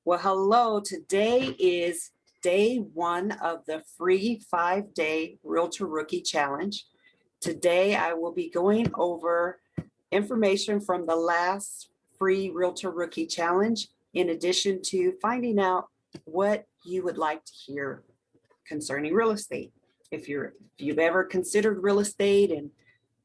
Well, hello. Today is day one of the free 5-day Realtor Rookie Challenge. Today, I will be going over information from the last free Realtor Rookie Challenge, in addition to finding out what you would like to hear concerning real estate. If you've ever considered real estate and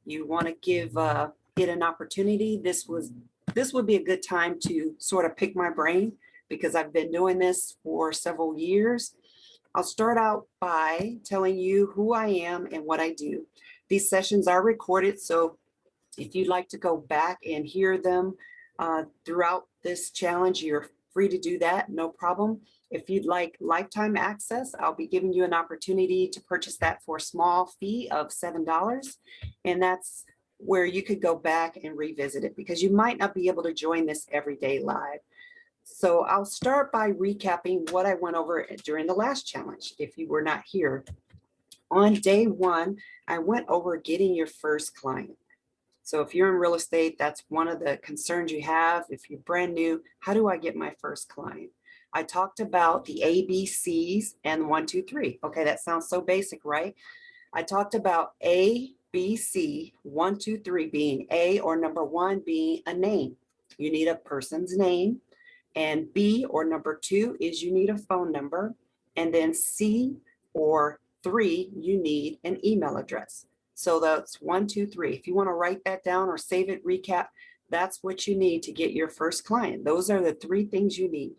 you want to give it an opportunity, this would be a good time to sort of pick my brain, because I've been doing this for several years. I'll start out by telling you who I am and what I do. These sessions are recorded, so if you'd like to go back and hear them throughout this challenge, you're free to do that, no problem. If you'd like lifetime access, I'll be giving you an opportunity to purchase that for a small fee of $7. And that's where you could go back and revisit it, because you might not be able to join this every day live. So I'll start by recapping what I went over during the last challenge, if you were not here. On day one, I went over getting your first client. So if you're in real estate, that's one of the concerns you have. If you're brand new, how do I get my first client? I talked about the ABCs and 1, 2, 3. Okay, that sounds so basic, right? I talked about A, B, C, 1, 2, 3 being A, or number one being a name. You need a person's name. And B, or number two, is you need a phone number. And then C, or 3, you need an email address. So that's 1, 2, 3. If you want to write that down or save it, recap, that's what you need to get your first client. Those are the 3 things you need.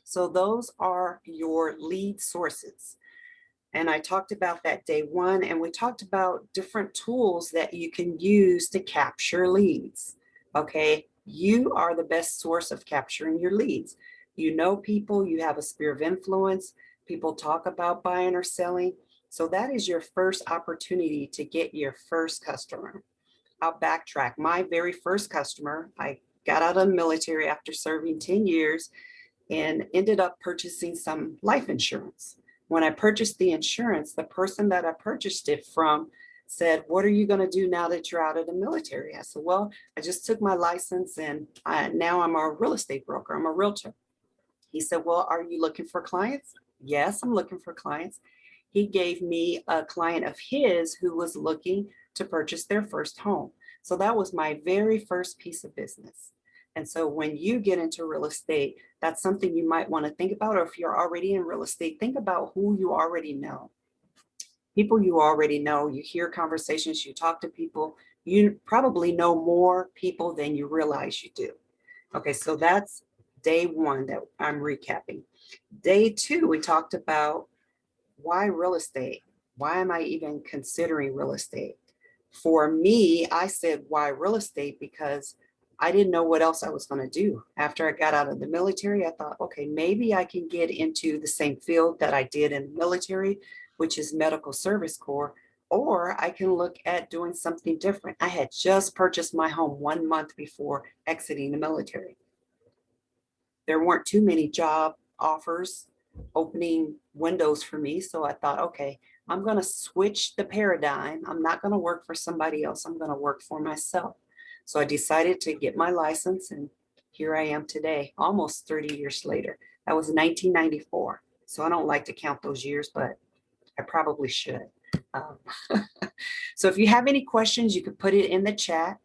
So those are your lead sources. And I talked about that day one, and we talked about different tools that you can use to capture leads. Okay, you are the best source of capturing your leads. You know people, you have a sphere of influence, people talk about buying or selling. So that is your first opportunity to get your first customer. I'll backtrack. My very first customer, I got out of the military after serving 10 years and ended up purchasing some life insurance. When I purchased the insurance, the person that I purchased it from said, "What are you going to do now that you're out of the military?" I said, "Well, I just took my license and now I'm a real estate broker. I'm a realtor." He said, "Well, are you looking for clients?" "Yes, I'm looking for clients." He gave me a client of his who was looking to purchase their first home. So that was my very first piece of business. And so when you get into real estate, that's something you might want to think about. Or if you're already in real estate, think about who you already know. People you already know, you hear conversations, you talk to people, you probably know more people than you realize you do. Okay, so that's day one that I'm recapping. Day two, we talked about why real estate? Why am I even considering real estate? For me, I said, why real estate? Because I didn't know what else I was going to do. After I got out of the military, I thought, okay, maybe I can get into the same field that I did in the military, which is medical service corps, or I can look at doing something different. I had just purchased my home 1 month before exiting the military. There weren't too many job offers opening windows for me. So I thought, okay, I'm going to switch the paradigm. I'm not going to work for somebody else. I'm going to work for myself. So I decided to get my license, and here I am today, almost 30 years later. That was 1994. So I don't like to count those years, but I probably should. Um, so if you have any questions, you could put it in the chat.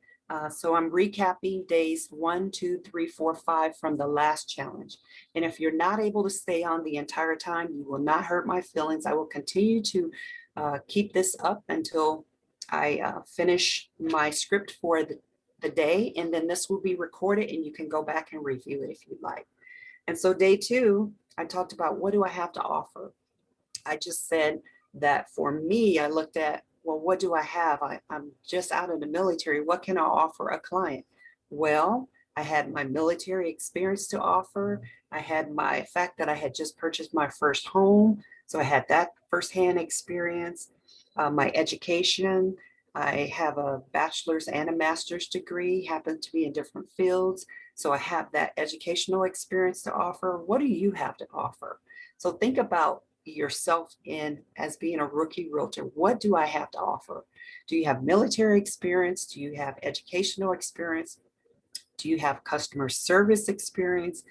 So I'm recapping days 1, 2, 3, 4, 5 from the last challenge. And if you're not able to stay on the entire time, you will not hurt my feelings. I will continue to keep this up until I finish my script for the day. And then this will be recorded and you can go back and review it if you'd like. And so day two, I talked about, what do I have to offer? I just said that for me, I looked at, well, what do I have? I'm just out of the military. What can I offer a client? Well, I had my military experience to offer. I had my fact that I had just purchased my first home. So I had that firsthand experience. My education, I have a bachelor's and a master's degree, happen to be in different fields. So I have that educational experience to offer. What do you have to offer? So think about yourself in as being a rookie realtor. What do I have to offer? Do you have military experience? Do you have educational experience? Do you have customer service experience?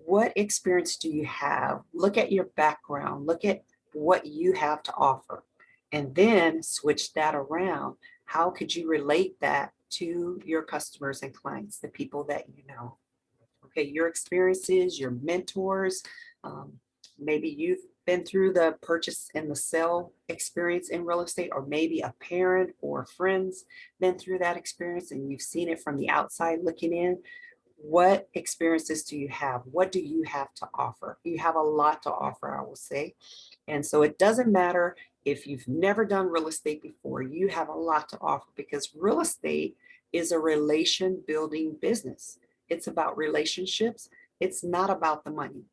What experience do you have? Look at your background, look at what you have to offer, and then switch that around. How could you relate that to your customers and clients, the people that you know? Okay, your experiences, your mentors, um, maybe you've been through the purchase and the sale experience in real estate, or maybe a parent or friends been through that experience and you've seen it from the outside looking in. What experiences do you have? What do you have to offer? You have a lot to offer, I will say. And so it doesn't matter if you've never done real estate before, you have a lot to offer, because real estate is a relation building business. It's about relationships. It's not about the money.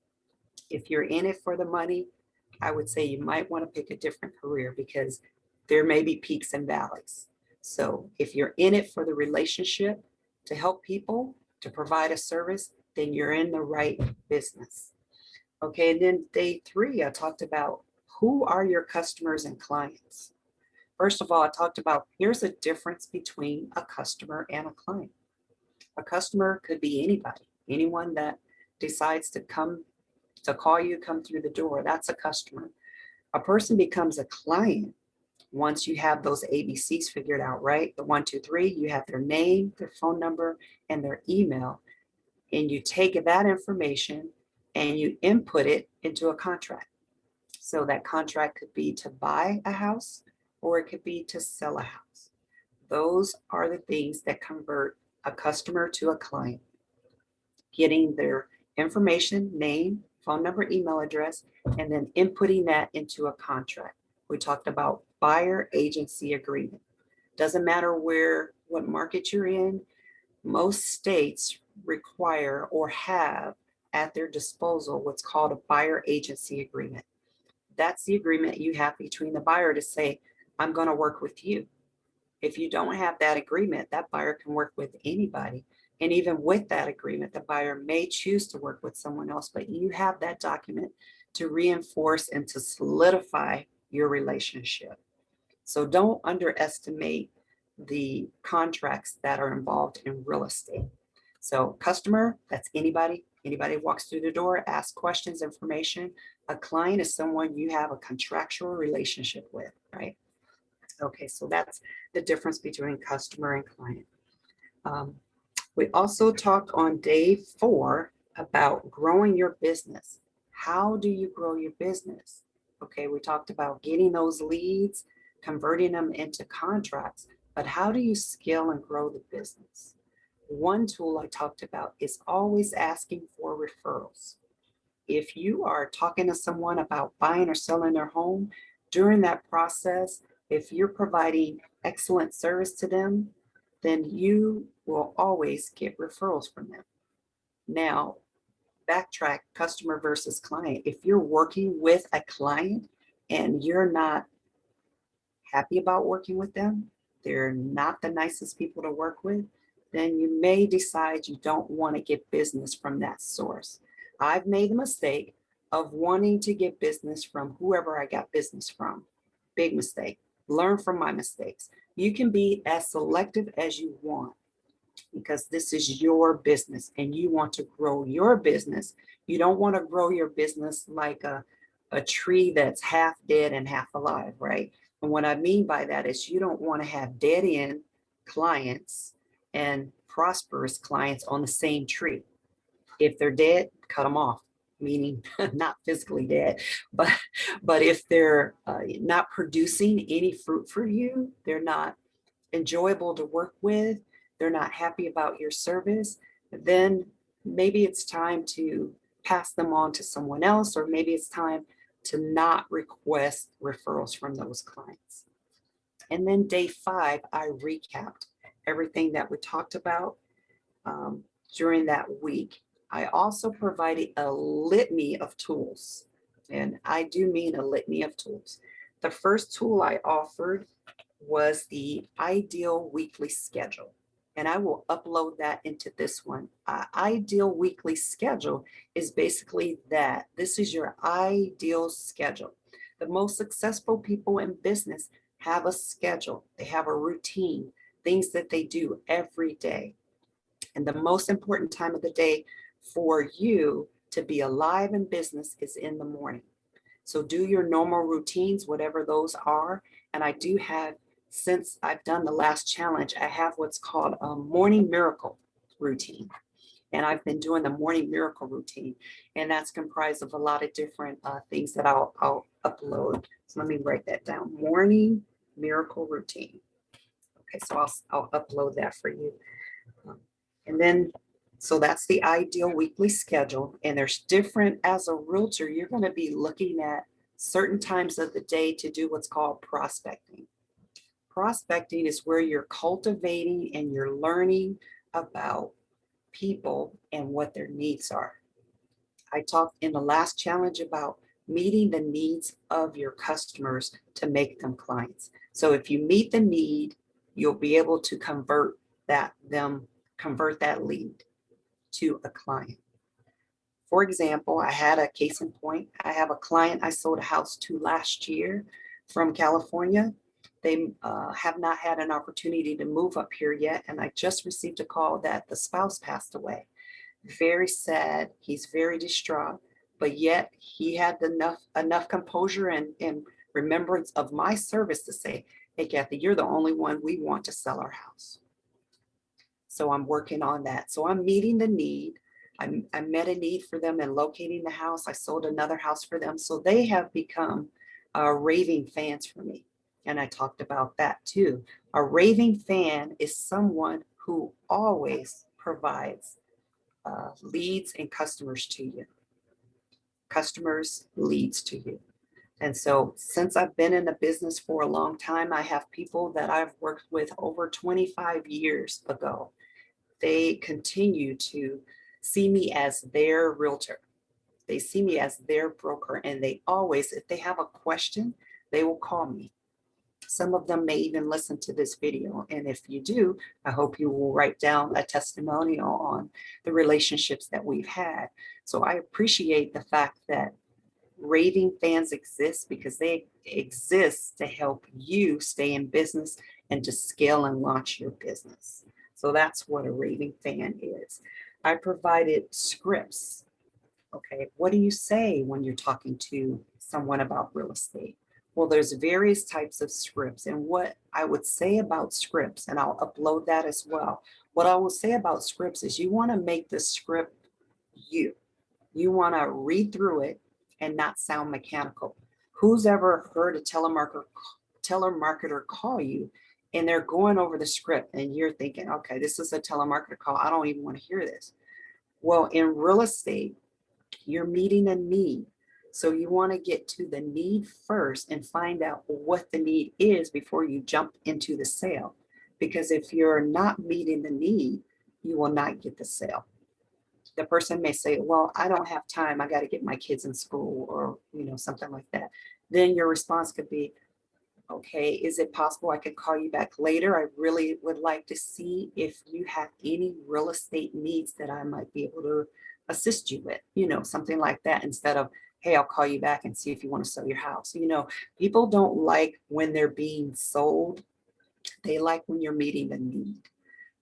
If you're in it for the money, I would say you might want to pick a different career, because there may be peaks and valleys. So if you're in it for the relationship, to help people, to provide a service, then you're in the right business. Okay, and then day 3, I talked about who are your customers and clients. First of all, I talked about here's a difference between a customer and a client. A customer could be anybody, anyone that decides to come to call you, come through the door. That's a customer. A person becomes a client once you have those ABCs figured out, right? The 1, 2, 3, you have their name, their phone number, and their email. And you take that information and you input it into a contract. So that contract could be to buy a house, or it could be to sell a house. Those are the things that convert a customer to a client. Getting their information, name, phone number, email address, and then inputting that into a contract. We talked about buyer agency agreement. Doesn't matter what market you're in, most states require or have at their disposal what's called a buyer agency agreement. That's the agreement you have between the buyer to say, I'm going to work with you. If you don't have that agreement, that buyer can work with anybody. And even with that agreement, the buyer may choose to work with someone else, but you have that document to reinforce and to solidify your relationship. So don't underestimate the contracts that are involved in real estate. So customer, that's anybody walks through the door, asks questions, information. A client is someone you have a contractual relationship with, right? Okay, so that's the difference between customer and client. We also talked on day 4 about growing your business. How do you grow your business? Okay, we talked about getting those leads, converting them into contracts, but how do you scale and grow the business? One tool I talked about is always asking for referrals. If you are talking to someone about buying or selling their home, during that process, if you're providing excellent service to them, then you will always get referrals from them. Now, backtrack customer versus client. If you're working with a client and you're not happy about working with them, they're not the nicest people to work with, then you may decide you don't want to get business from that source. I've made the mistake of wanting to get business from whoever I got business from. Big mistake. Learn from my mistakes. You can be as selective as you want, because this is your business and you want to grow your business. You don't want to grow your business like a tree that's half dead and half alive, right? And what I mean by that is you don't want to have dead end clients and prosperous clients on the same tree. If they're dead, cut them off, meaning not physically dead, but if they're not producing any fruit for you, they're not enjoyable to work with, they're not happy about your service, then maybe it's time to pass them on to someone else, or maybe it's time to not request referrals from those clients. And then day 5, I recapped everything that we talked about during that week. I also provided a litany of tools, and I do mean a litany of tools. The first tool I offered was the ideal weekly schedule, and I will upload that into this one. Ideal weekly schedule is basically that. This is your ideal schedule. The most successful people in business have a schedule. They have a routine, things that they do every day. And the most important time of the day for you to be alive in business is in the morning. So do your normal routines, whatever those are. And I do have, since I've done the last challenge, I have what's called a morning miracle routine. And I've been doing the morning miracle routine. And that's comprised of a lot of different things that I'll upload. So let me write that down. Morning miracle routine. Okay, so I'll upload that for you. And then, so that's the ideal weekly schedule. And there's different, as a realtor, you're going to be looking at certain times of the day to do what's called prospecting. Prospecting is where you're cultivating and you're learning about people and what their needs are. I talked in the last challenge about meeting the needs of your customers to make them clients. So if you meet the need, you'll be able to convert that lead to a client. For example, I had a case in point. I have a client I sold a house to last year from California. They have not had an opportunity to move up here yet. And I just received a call that the spouse passed away. Very sad. He's very distraught, but yet he had enough composure and remembrance of my service to say, hey, Kathy, you're the only one we want to sell our house. So I'm working on that. So I'm meeting the need. I met a need for them and locating the house. I sold another house for them. So they have become raving fans for me. And I talked about that too. A raving fan is someone who always provides leads and customers to you. Customers leads to you. And so since I've been in the business for a long time, I have people that I've worked with over 25 years ago. They continue to see me as their realtor. They see me as their broker, and they always, if they have a question, they will call me. Some of them may even listen to this video. And if you do, I hope you will write down a testimonial on the relationships that we've had. So I appreciate the fact that raving fans exist, because they exist to help you stay in business and to scale and launch your business. So that's what a raving fan is. I provided scripts. Okay, what do you say when you're talking to someone about real estate? Well, there's various types of scripts, and what I would say about scripts, and I'll upload that as well. What I will say about scripts is you want to make the script you. You want to read through it and not sound mechanical. Who's ever heard a telemarketer call you and they're going over the script and you're thinking, okay, this is a telemarketer call. I don't even want to hear this. Well, in real estate, you're meeting a need. So you want to get to the need first and find out what the need is before you jump into the sale. Because if you're not meeting the need, you will not get the sale. The person may say, well, I don't have time. I got to get my kids in school, or, something like that. Then your response could be, okay, is it possible I could call you back later? I really would like to see if you have any real estate needs that I might be able to assist you with, something like that, instead of, hey, I'll call you back and see if you want to sell your house. People don't like when they're being sold. They like when you're meeting the need.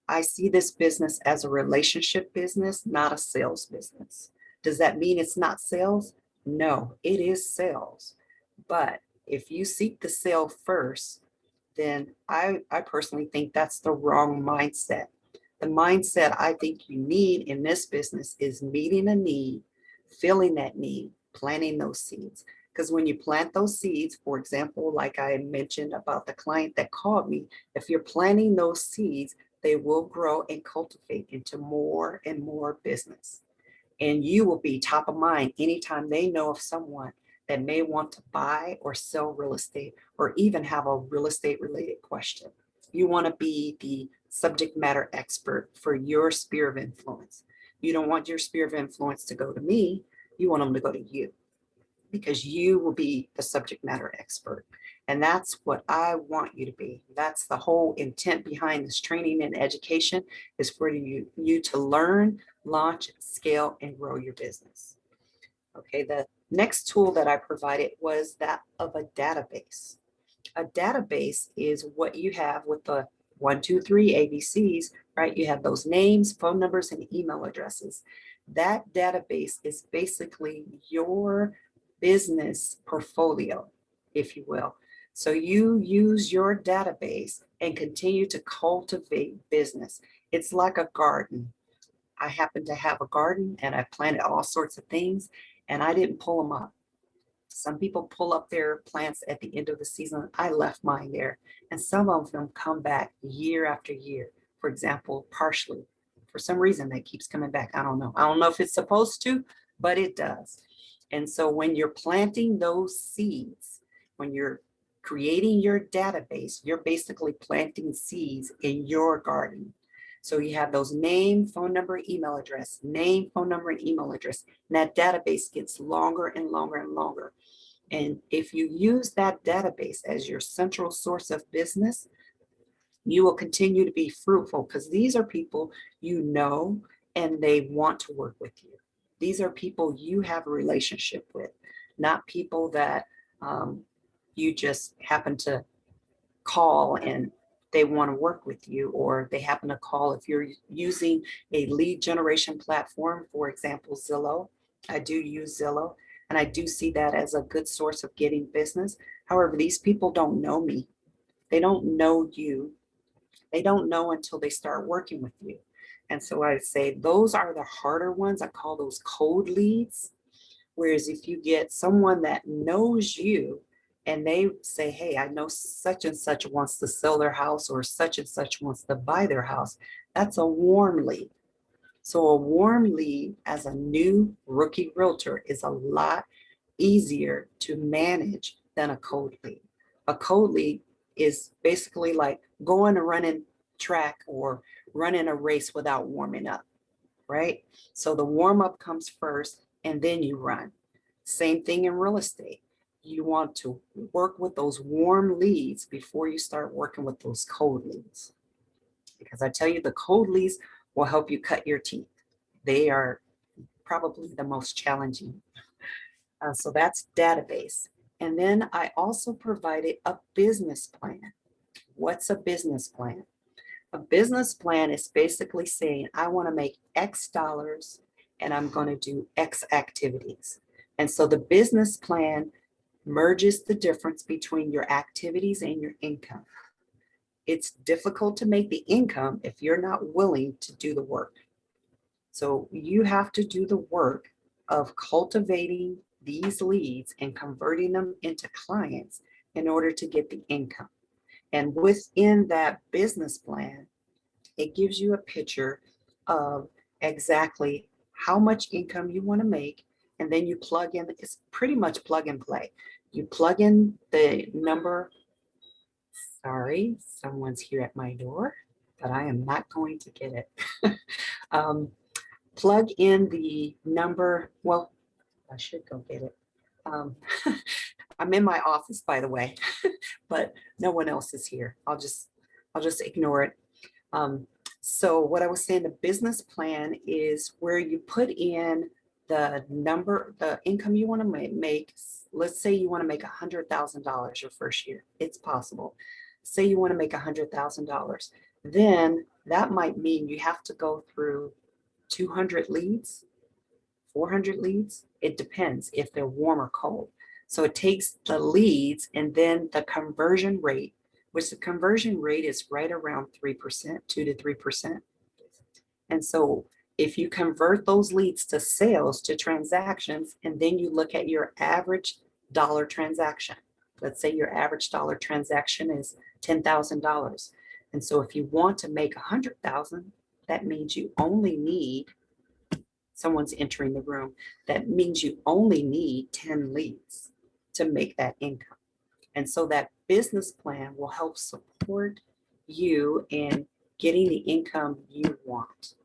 I see this business as a relationship business, not a sales business. Does that mean it's not sales? No, it is sales. But if you seek the sale first, then I personally think that's the wrong mindset. The mindset I think you need in this business is meeting a need, filling that need, planting those seeds. Because when you plant those seeds, for example, like I mentioned about the client that called me, if you're planting those seeds, they will grow and cultivate into more and more business. And you will be top of mind anytime they know of someone that may want to buy or sell real estate, or even have a real estate related question. You want to be the subject matter expert for your sphere of influence. You don't want your sphere of influence to go to me. You want them to go to you, because you will be the subject matter expert. And that's what I want you to be. That's the whole intent behind this training and education, is for you to learn, launch, scale, and grow your business. Okay, the next tool that I provided was that of a database. A database is what you have with the 1, 2, 3 ABCs, right? You have those names, phone numbers, and email addresses. That database is basically your business portfolio, if you will. So you use your database and continue to cultivate business. It's like a garden. I happen to have a garden and I planted all sorts of things and I didn't pull them up. Some people pull up their plants at the end of the season. I left mine there. And some of them come back year after year. For example, parsley. For some reason, that keeps coming back. I don't know. I don't know if it's supposed to, but it does. And so when you're planting those seeds, when you're creating your database, you're basically planting seeds in your garden. So you have those name, phone number, email address, name, phone number, and email address. And that database gets longer and longer and longer. And if you use that database as your central source of business, you will continue to be fruitful because these are people you know and they want to work with you. These are people you have a relationship with, not people that you just happen to call and they want to work with you, or they happen to call if you're using a lead generation platform, for example, Zillow. I do use Zillow and I do see that as a good source of getting business. However, these people don't know me. They don't know you. They don't know until they start working with you. And so I say those are the harder ones. I call those cold leads. Whereas if you get someone that knows you and they say, hey, I know such and such wants to sell their house or such and such wants to buy their house, that's a warm lead. So a warm lead as a new rookie realtor is a lot easier to manage than a cold lead. A cold lead is basically like going and running track or running a race without warming up, right? So the warm up comes first and then you run. Same thing in real estate. You want to work with those warm leads before you start working with those cold leads. Because I tell you, the cold leads will help you cut your teeth. They are probably the most challenging. So that's database. And then I also provided a business plan. What's a business plan? A business plan is basically saying, I want to make X dollars and I'm going to do X activities. And so the business plan merges the difference between your activities and your income. It's difficult to make the income if you're not willing to do the work. So you have to do the work of cultivating these leads and converting them into clients in order to get the income. And within that business plan, it gives you a picture of exactly how much income you want to make. And then you plug in, it's pretty much plug and play. You plug in the number. Sorry, someone's here at my door, but I am not going to get it. Plug in the number. Well, I should go get it. I'm in my office, by the way, but no one else is here. I'll just ignore it. So what I was saying, the business plan is where you put in the number, the income you want to make. Let's say you want to make $100,000 your first year. It's possible. Say you want to make $100,000. Then that might mean you have to go through 200 leads, 400 leads. It depends if they're warm or cold. So it takes the leads and then the conversion rate, which the conversion rate is right around 3%, 2 to 3%. And so if you convert those leads to sales, to transactions, and then you look at your average dollar transaction, let's say your average dollar transaction is $10,000. And so if you want to make 100,000, that means you only need, someone's entering the room, that means you only need 10 leads to make that income. And so that business plan will help support you in getting the income you want.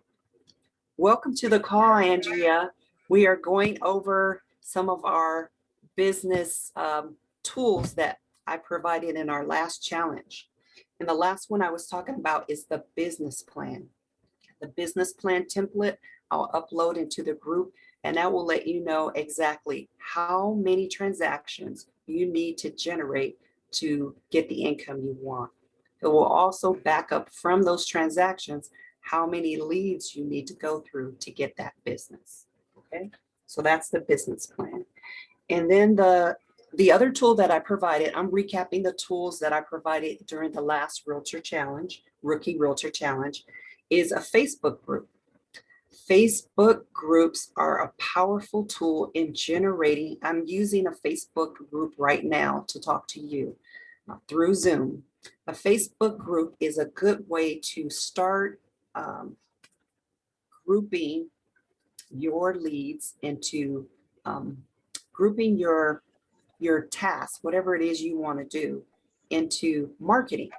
Welcome to the call, Andrea. We are going over some of our business tools that I provided in our last challenge. And the last one I was talking about is the business plan. The business plan template I'll upload into the group, and that will let you know exactly how many transactions you need to generate to get the income you want. It will also back up from those transactions how many leads you need to go through to get that business. Okay, so that's the business plan. And then the other tool that I provided, I'm recapping the tools that I provided during the last Realtor Challenge, Rookie Realtor Challenge, is a Facebook group. Facebook groups are a powerful tool in generating. I'm using a Facebook group right now to talk to you through Zoom. A Facebook group is a good way to start grouping your leads into grouping your task, whatever it is you want to do, into marketing.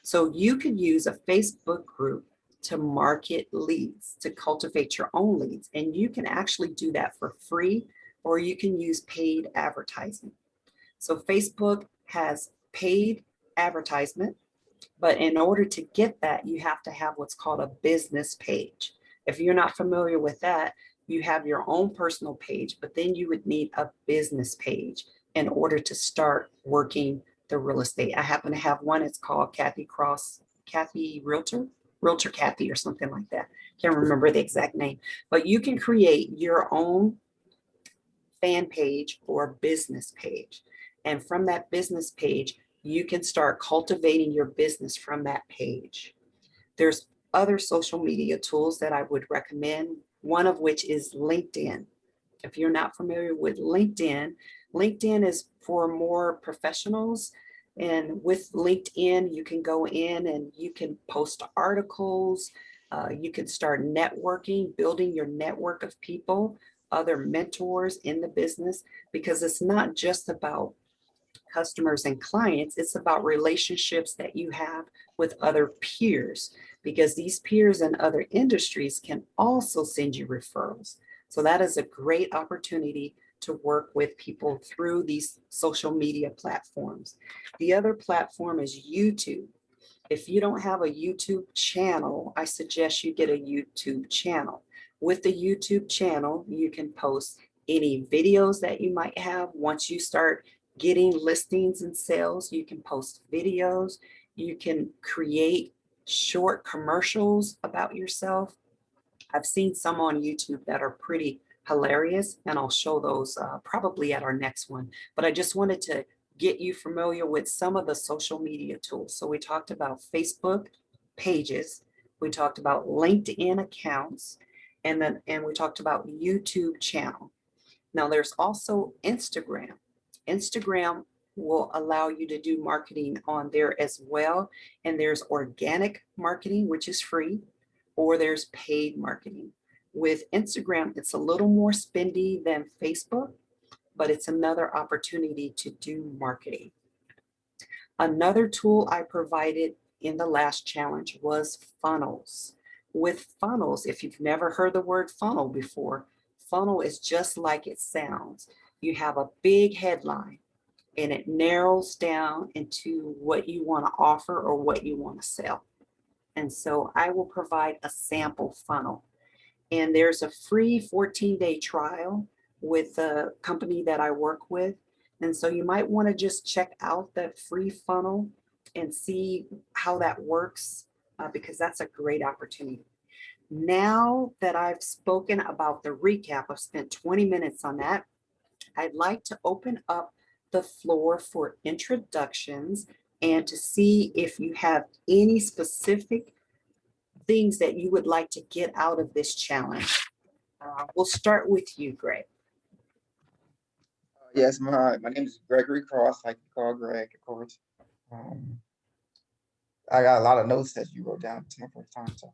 So you could use a Facebook group to market leads, to cultivate your own leads. And you can actually do that for free, or you can use paid advertising. So Facebook has paid advertisement, but in order to get that, you have to have what's called a business page. If you're not familiar with that, you have your own personal page, but then you would need a business page in order to start working the real estate. I happen to have one. It's called Kathy Realtor Kathy or something like that. Can't remember the exact name, but you can create your own fan page or business page. And from that business page, you can start cultivating your business from that page. There's other social media tools that I would recommend, one of which is LinkedIn. If you're not familiar with LinkedIn, LinkedIn is for more professionals. And with LinkedIn, you can go in and you can post articles. You can start networking, building your network of people, other mentors in the business, because it's not just about customers and clients, it's about relationships that you have with other peers, because these peers in other industries can also send you referrals. So that is a great opportunity to work with people through these social media platforms. The other platform is YouTube. If you don't have a YouTube channel, I suggest you get a YouTube channel. With the YouTube channel, you can post any videos that you might have. Once you start getting listings and sales, you can post videos. You can create short commercials about yourself. I've seen some on YouTube that are pretty hilarious, and I'll show those probably at our next one. But I just wanted to get you familiar with some of the social media tools. So we talked about Facebook pages, we talked about LinkedIn accounts, and we talked about YouTube channel. Now there's also Instagram. Instagram will allow you to do marketing on there as well. And there's organic marketing, which is free, or there's paid marketing. With Instagram, it's a little more spendy than Facebook, but it's another opportunity to do marketing. Another tool I provided in the last challenge was funnels. With funnels, if you've never heard the word funnel before, funnel is just like it sounds. You have a big headline and it narrows down into what you want to offer or what you want to sell. And so I will provide a sample funnel. And there's a free 14-day trial with the company that I work with. And so you might want to just check out that free funnel and see how that works, because that's a great opportunity. Now that I've spoken about the recap, I've spent 20 minutes on that. I'd like to open up the floor for introductions and to see if you have any specific things that you would like to get out of this challenge. We'll start with you, Greg. Yes, my name is Gregory Cross. I can call Greg, of course. I got a lot of notes that you wrote down. It's my first time, so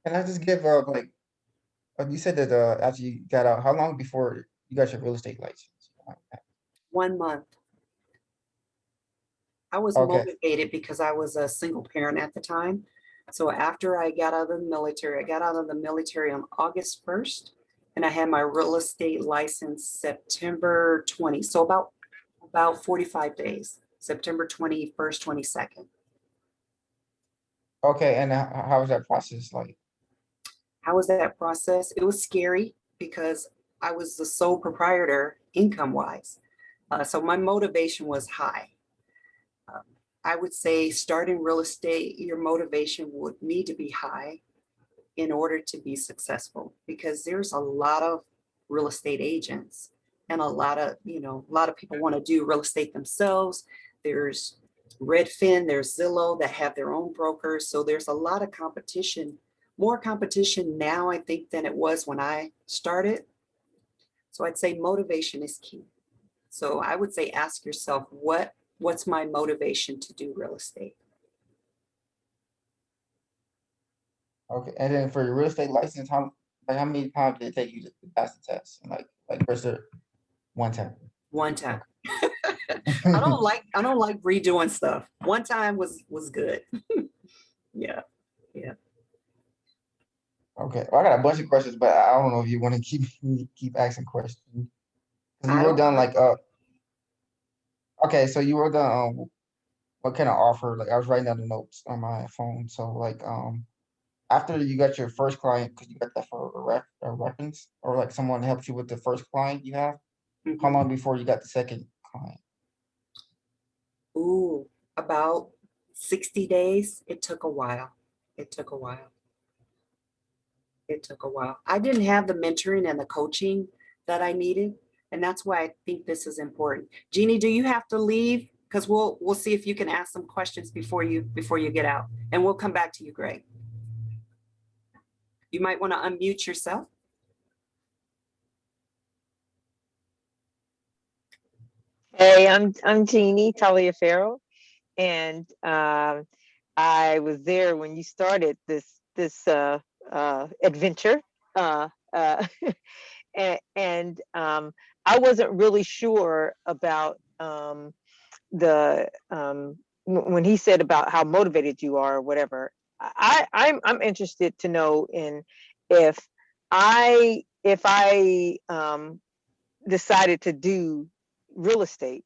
can I just give like you said that after you got out, how long before you got your real estate license? 1 month. I was Okay, motivated because I was a single parent at the time. So after I got out of the military, I got out of the military on August 1st, and I had my real estate license September 20. So about 45 days, September 21st, 22nd. okay, and how was that process like? How was that process? It was scary because I was the sole proprietor income wise. So my motivation was high. I would say starting real estate, your motivation would need to be high in order to be successful, because there's a lot of real estate agents and a lot of, a lot of people want to do real estate themselves. There's Redfin, there's Zillow that have their own brokers. So there's a lot of competition, more competition now, I think, than it was when I started. So I'd say motivation is key. So I would say ask yourself, what's my motivation to do real estate? Okay, and then for your real estate license, how many times did it take you to pass the test? And like first one time. One time. I Okay. don't like redoing stuff. One time was good. Yeah. Yeah. Okay. Well, I got a bunch of questions, but I don't know if you want to keep asking questions. 'Cause you I wrote don't down mind. like okay, so you wrote down what kind of offer? Like I was writing down the notes on my phone. So like after you got your first client, because you got that for a reference, or like someone helped you with the first client you have, how Mhm. long before you got the second client? Ooh, about 60 days. It took a while. It took a while. It took a while. I didn't have the mentoring and the coaching that I needed. And that's why I think this is important. Jeannie, do you have to leave? Because we'll see if you can ask some questions before you get out. And we'll come back to you, Greg. You might want to unmute yourself. Hey, I'm Jeannie Taliaferro, and I was there when you started this adventure, uh, uh, and I wasn't really sure about when he said about how motivated you are or whatever. I'm interested to know in if I decided to do real estate,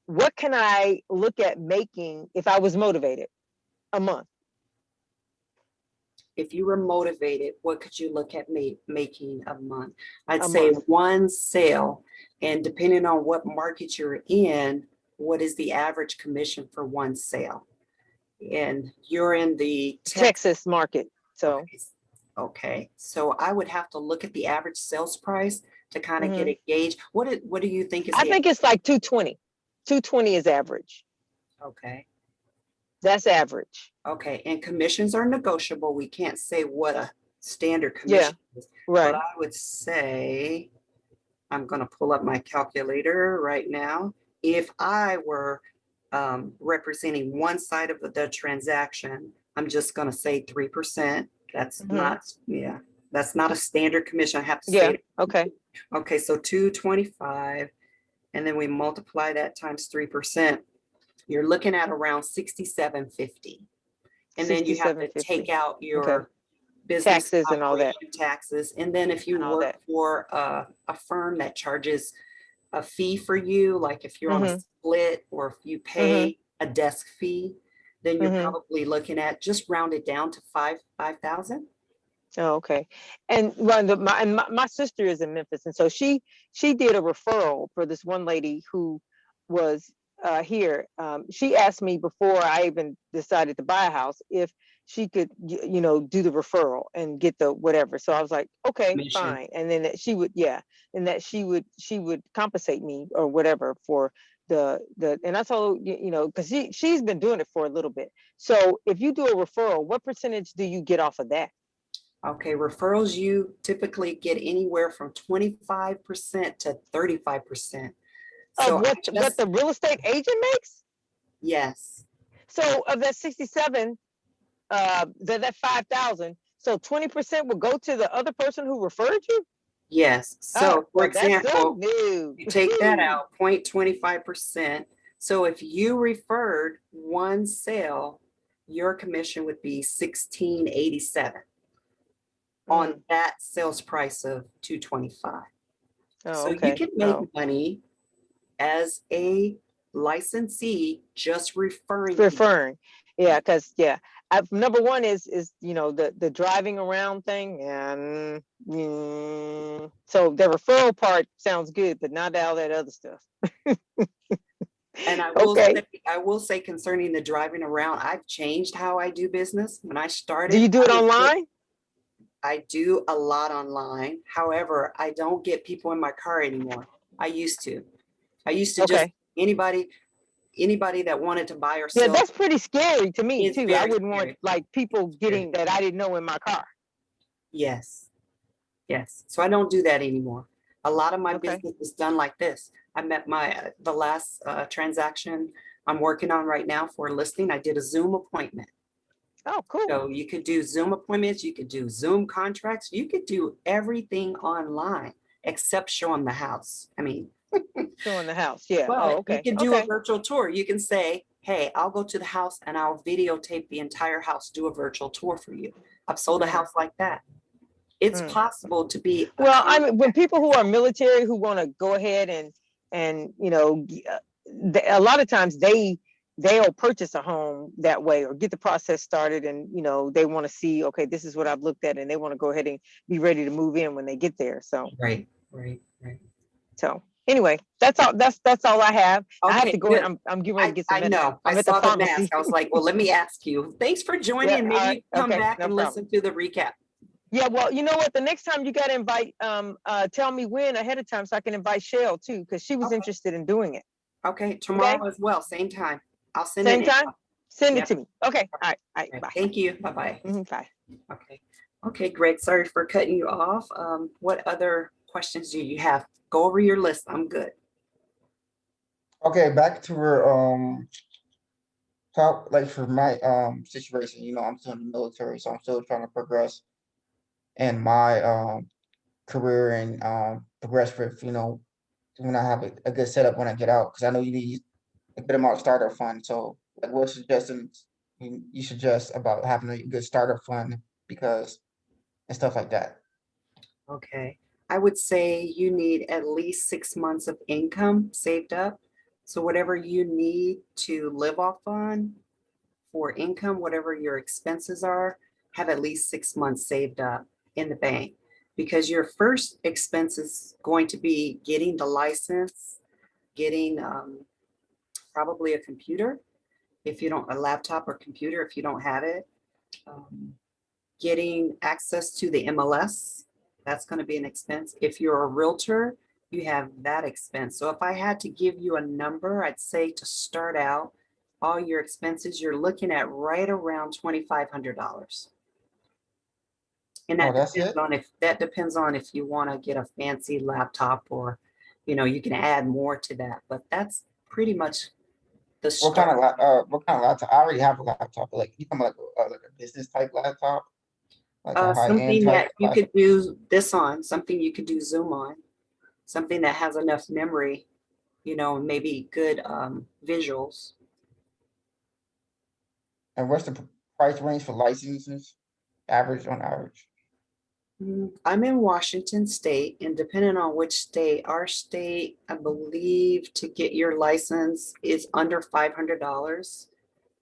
what can I look at making if I was motivated a month? If you were motivated, what could you look at making a month? I'd A say month. one sale, and depending on what market you're in, what is the average commission for one sale? And you're in the Texas. Texas market. So Okay. Okay. So I would have to look at the average sales price to kind of get mhm. a gauge. What do you think is I the think it's like 220. 220 is average. okay? That's average. Okay. And commissions are negotiable. We can't say what a standard Yeah, commission is, but right. I would say I'm going to pull up my calculator right now. If I were representing one side of the transaction, I'm just going to say 3%. That's Hmm. not, yeah, that's not a standard commission. I have to say Yeah. it. Okay. Okay, so 225, and then we multiply that times 3%. You're looking at around 6750. And then you have to take 6750. out Okay. your business Taxes and all that. operation taxes. And then if you And all work that. for a firm that charges a fee for you, like if you're on a Hmm. split or if you Hmm. pay a desk fee, then you're Hmm. probably looking at just round it down to 5,000. Oh, okay. And well, my sister is in Memphis, and so she did a referral for this one lady who was here. She asked me before I even decided to buy a house if she could, do the referral and get the whatever. So I was like, okay, Commission. fine. And then that she would, yeah, and that she would compensate me or whatever for the. And I told because she's been doing it for a little bit. So if you do a referral, what percentage do you get off of that? Okay, referrals, you typically get anywhere from 25% to 35%. Of So I what just, the real estate agent makes. yes, So of that 67, that 5,000, so 20% will go to the other person who referred you. yes. Oh, So for well, that's so example, new. you take that out, 0.25%. So if you referred one sale, your commission would be 1687 on Mm. that sales price of 225. Oh, So you okay. can make Oh, money as a licensee just referring people. referring. Yeah, because yeah, number one is the driving around thing, and so the referral part sounds good, but not all that other stuff. And Okay. I will say concerning the driving around, I've changed how I do business. When I Do started, you do it online? I do a lot online. However, I don't get people in my car anymore. I used to. I used to just Okay. anybody that wanted to buy or Yeah, sell. that's pretty scary to me It's too. I very wouldn't want scary. like people Scary. getting that I didn't know in my car. Yes, yes. So I don't do that anymore. A lot of my Okay. business is done like this. I met the last transaction I'm working on right now for a listing. I did a Zoom appointment. Oh, cool. So you could do Zoom appointments, you could do Zoom contracts, you could do everything online except show them the house. I mean, Showing the house. Yeah. Oh, but you okay. can do a Okay. virtual tour. You can say, hey, I'll go to the house and I'll videotape the entire house, do a virtual tour for you. I've sold a Mm, house like that. It's mm. possible to be a Well, I mean, when contact. people who are military who want to go ahead and a lot of times they'll purchase a home that way or get the process started, and they want to see, okay, this is what I've looked at, and they want to go ahead and be ready to move in when they get there. So Right, right, right. so anyway, that's all. That's all I have. I have Okay, to go in. good. I'm getting ready to get some I medicine. know. I I'm at the saw the mask. pharmacy. I was like, well, let me ask you. Thanks for joining, Yeah. and All maybe right. you come Okay. back No and problem. listen to the recap. Yeah, well, you know what? The next time you got to invite, tell me when ahead of time so I can invite Shell too, because she was Okay. interested in doing it. Okay, Okay, tomorrow as well, same time. I'll send an same time. invite. Send it Yep. to me. Okay, all right, all right, Okay. bye. Thank you. Bye-bye. Bye. Okay. Okay, Greg, sorry for cutting you off. What other questions do you have? Go over your list. I'm good. Okay, back to her talk like for my situation, I'm still in the military, so I'm still trying to progress in my career and progress with, when I have a good setup when I get out, because I know you need a good amount of starter fund. So like what suggestions you suggest about having a good starter fund because and stuff like that. Okay. I would say you need at least 6 months of income saved up. So whatever you need to live off on for income, whatever your expenses are, have at least 6 months saved up in the bank. Because your first expense is going to be getting the license, getting probably a computer, if you don't, a laptop or computer, if you don't have it, um, getting access to the MLS, that's going to be an expense. If you're a realtor, you have that expense. So if I had to give you a number, I'd say to start out, all your expenses, you're looking at right around $2,500. And Oh, that's it? that depends on if you want to get a fancy laptop or, you can add more to that, but that's pretty much the start. What kind of laptop? I already have a laptop, but like you talking about like a business type laptop, like a high end Something type that you laptop. could do this on, something you could do Zoom on, something that has enough memory, maybe good visuals. And what's the price range for licenses? Average on average. I'm in Washington State, and depending on which state, our state, I believe to get your license is under $500.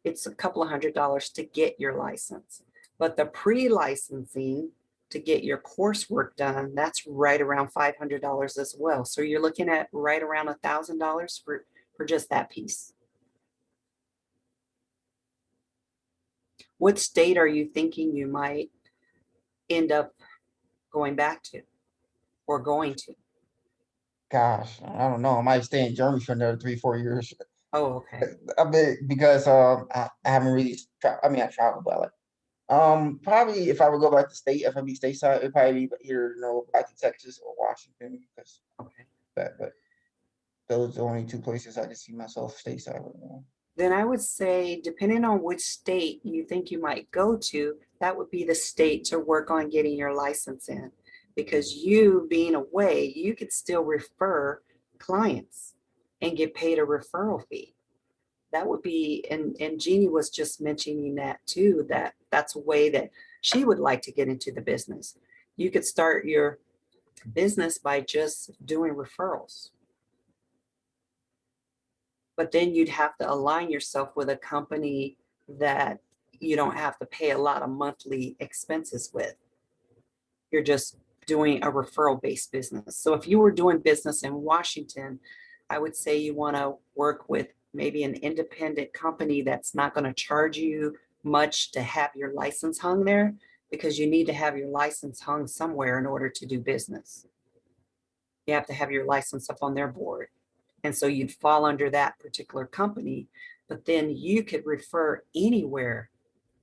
It's a couple of $100s to get your license. But the pre-licensing to get your coursework done, that's right around $500 as well. So you're looking at right around $1,000 for just that piece. What state are you thinking you might end up going back to or going to? Gosh, I don't know. I might stay in Germany for another 3, 4 years. Oh, okay. A bit because I haven't really I mean I travel, but like probably if I would go back to state, if I be stateside, it'd probably be either back to Texas or Washington because Okay. but those are the only two places I can see myself stateside right now. Then I would say, depending on which state you think you might go to, that would be the state to work on getting your license in. Because you being away, you could still refer clients and get paid a referral fee. That would be, and Jeannie was just mentioning that too, that's a way that she would like to get into the business. You could start your business by just doing referrals. But then you'd have to align yourself with a company that you don't have to pay a lot of monthly expenses with. You're just doing a referral based business. So if you were doing business in Washington, I would say you want to work with maybe an independent company that's not going to charge you much to have your license hung there, because you need to have your license hung somewhere in order to do business. You have to have your license up on their board. And so you'd fall under that particular company, but then you could refer anywhere,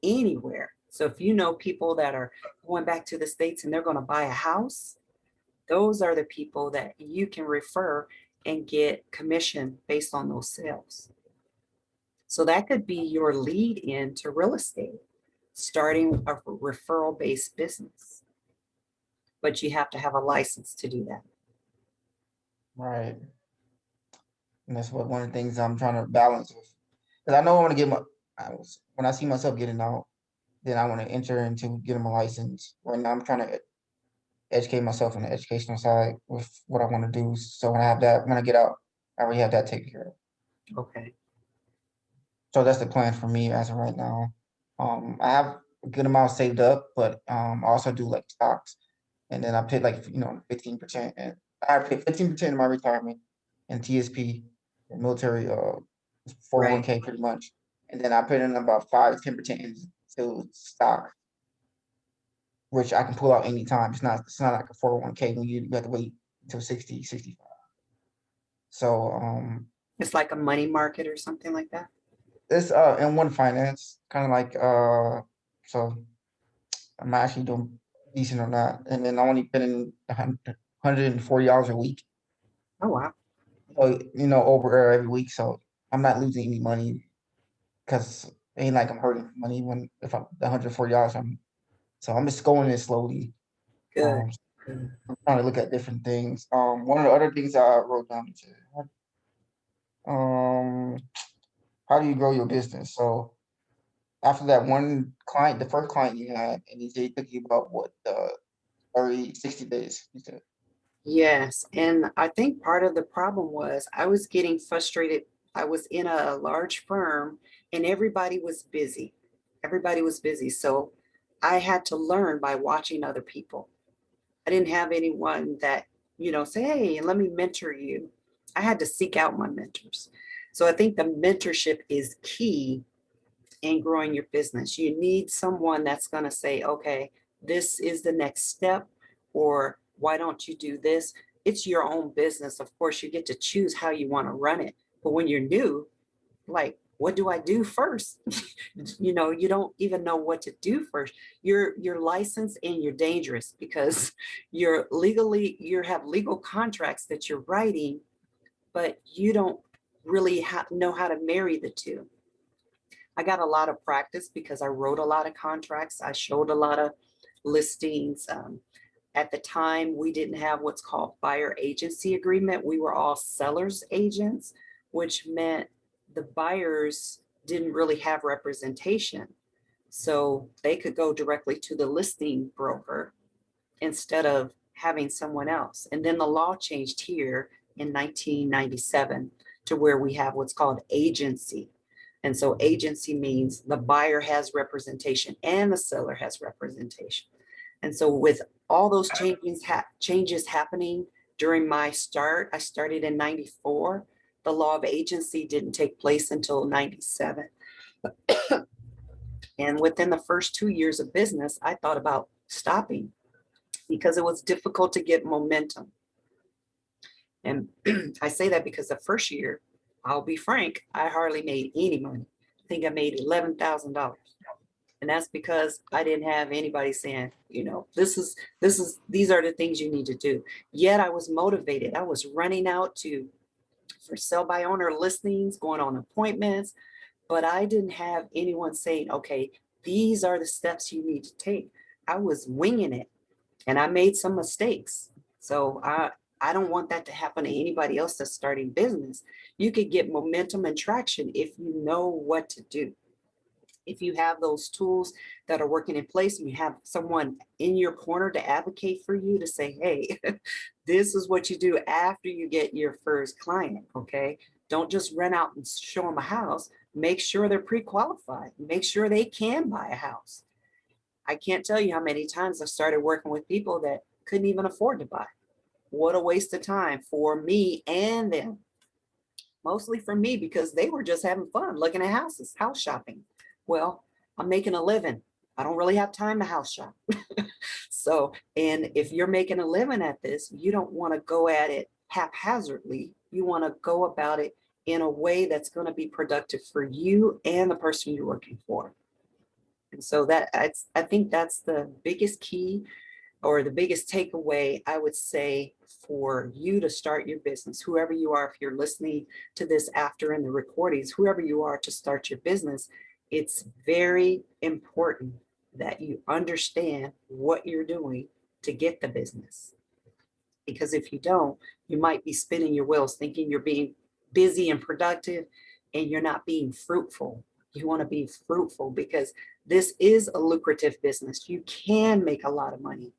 anywhere. So if you know people that are going back to the States and they're going to buy a house, those are the people that you can refer and get commission based on those sales. So that could be your lead into real estate, starting a referral-based business. But you have to have a license to do that. Right. And that's what one of the things I'm trying to balance with. Because I know I want to get when I see myself getting out, then I want to enter into getting my license. Right now I'm trying to educate myself on the educational side with what I want to do. So when I have that, when I get out, I already have that taken care of. Okay. So that's the plan for me as of right now. I have a good amount saved up, but I also do like stocks. And then I put like 15%, and I put 15% of my retirement in TSP, and military 401k pretty much. And then I put in about 5-10% into stock, which I can pull out anytime. It's not like a 401k when you have to wait until 60, 65. So It's like a money market or something like that. it's in one finance, kind of like so I'm actually doing decent on that. And then I only put in $140 a week. Oh, wow. So, over every week. So I'm not losing any money because it ain't like I'm hurting money if I'm $140. So I'm just going in slowly. Good. I'm trying to look at different things. One of the other things I wrote down is, how do you grow your business? So after that one client, the first client you had, and it took you about what, 30, 60 days, you said. Yes. And I think part of the problem was I was getting frustrated. I was in a large firm and everybody was busy. Everybody was busy. So I had to learn by watching other people. I didn't have anyone that, say, hey, let me mentor you. I had to seek out my mentors. So I think the mentorship is key in growing your business. You need someone that's going to say, okay, this is the next step, or why don't you do this? It's your own business. Of course, you get to choose how you want to run it. But when you're new, like, what do I do first? You don't even know what to do first. You're licensed and you're dangerous because you have legal contracts that you're writing, but you don't really know how to marry the two. I got a lot of practice because I wrote a lot of contracts. I showed a lot of listings. At the time, we didn't have what's called buyer agency agreement. We were all sellers agents, which meant the buyers didn't really have representation. So they could go directly to the listing broker instead of having someone else. And then the law changed here in 1997 to where we have what's called agency. And so agency means the buyer has representation and the seller has representation. And so with all those changes happening during my start, I started in 94. The law of agency didn't take place until 97. And within the first 2 years of business, I thought about stopping because it was difficult to get momentum. And I say that because the first year, I'll be frank, I hardly made any money. I think I made $11,000. And that's because I didn't have anybody saying, these are the things you need to do. Yet I was motivated. I was running out for sell by owner listings, going on appointments, but I didn't have anyone saying, okay, these are the steps you need to take. I was winging it and I made some mistakes. So I don't want that to happen to anybody else that's starting business. You could get momentum and traction if you know what to do. If you have those tools that are working in place and you have someone in your corner to advocate for you to say, hey, this is what you do after you get your first client, okay? Don't just rent out and show them a house. Make sure they're pre-qualified. Make sure they can buy a house. I can't tell you how many times I've started working with people that couldn't even afford to buy. What a waste of time for me and them. mostly from me because they were just having fun looking at houses, house shopping. Well, I'm making a living. I don't really have time to house shop. So, and if you're making a living at this, you don't want to go at it haphazardly. You want to go about it in a way that's going to be productive for you and the person you're working for. And so I think that's the biggest key or the biggest takeaway I would say for you to start your business, whoever you are, if you're listening to this after in the recordings, whoever you are to start your business, it's very important that you understand what you're doing to get the business. Because if you don't, you might be spinning your wheels thinking you're being busy and productive and you're not being fruitful. You want to be fruitful because this is a lucrative business. You can make a lot of money.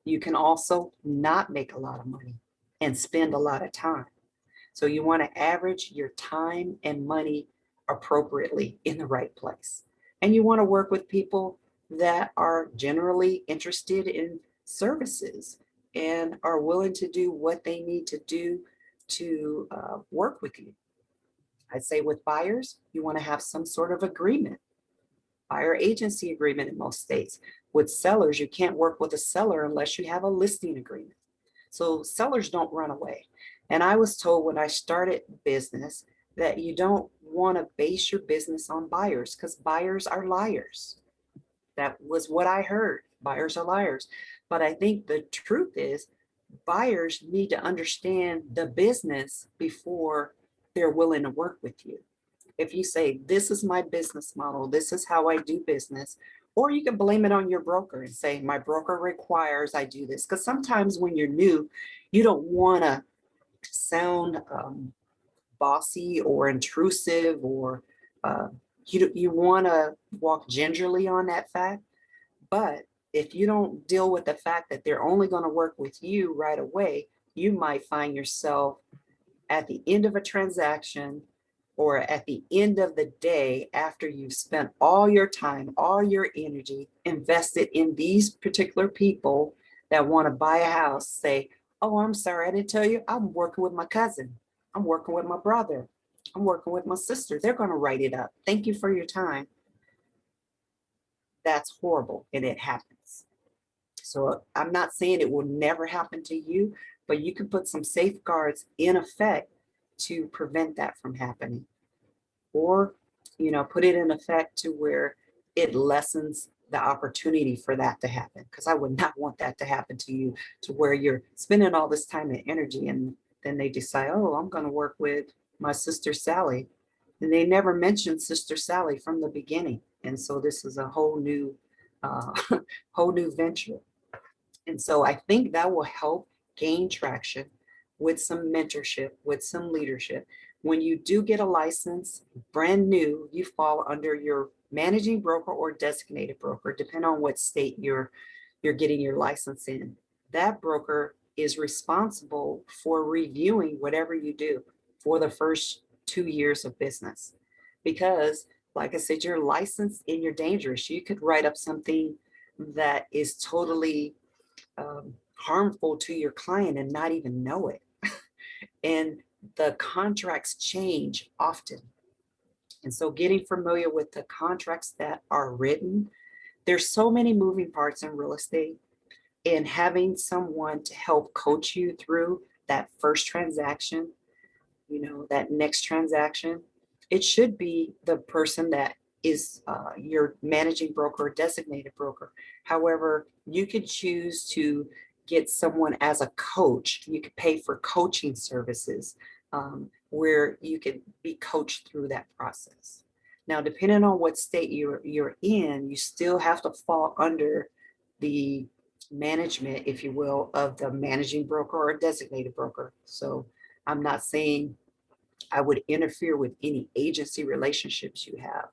You can also not make a lot of money and spend a lot of time. So you want to average your time and money appropriately in the right place. And you want to work with people that are generally interested in services and are willing to do what they need to do to work with you. I'd say with buyers, you want to have some sort of agreement, buyer agency agreement in most states. With sellers, you can't work with a seller unless you have a listing agreement. So sellers don't run away. And I was told when I started business that you don't want to base your business on buyers because buyers are liars. That was what I heard. Buyers are liars. But I think the truth is buyers need to understand the business before they're willing to work with you. If you say, this is my business model, this is how I do business, or you can blame it on your broker and say, my broker requires I do this. Because sometimes when you're new, you don't want to sound bossy or intrusive, or you want to walk gingerly on that fact. But if you don't deal with the fact that they're only going to work with you right away, you might find yourself at the end of a transaction or at the end of the day after you've spent all your time, all your energy invested in these particular people that want to buy a house, say, oh, I'm sorry, I didn't tell you, I'm working with my cousin. I'm working with my brother. I'm working with my sister. They're going to write it up. Thank you for your time. That's horrible, and it happens. So I'm not saying it will never happen to you, but you can put some safeguards in effect to prevent that from happening. Or, put it in effect to where it lessens the opportunity for that to happen. Because I would not want that to happen to you, to where you're spending all this time and energy and then they decide, oh, I'm going to work with my sister Sally. And they never mentioned Sister Sally from the beginning. And so this is a whole new whole new venture. And so I think that will help gain traction with some mentorship, with some leadership. When you do get a license, brand new, you fall under your managing broker or designated broker, depending on what state you're getting your license in. That broker is responsible for reviewing whatever you do for the first 2 years of business. Because, like I said, you're licensed and you're dangerous. You could write up something that is totally harmful to your client and not even know it. And the contracts change often. And so getting familiar with the contracts that are written, there's so many moving parts in real estate, and having someone to help coach you through that first transaction, that next transaction, it should be the person that is your managing broker or designated broker. However, you could choose to get someone as a coach. You could pay for coaching services where you could be coached through that process. Now, depending on what state you're in, you still have to fall under the management, if you will, of the managing broker or designated broker. So I'm not saying I would interfere with any agency relationships you have,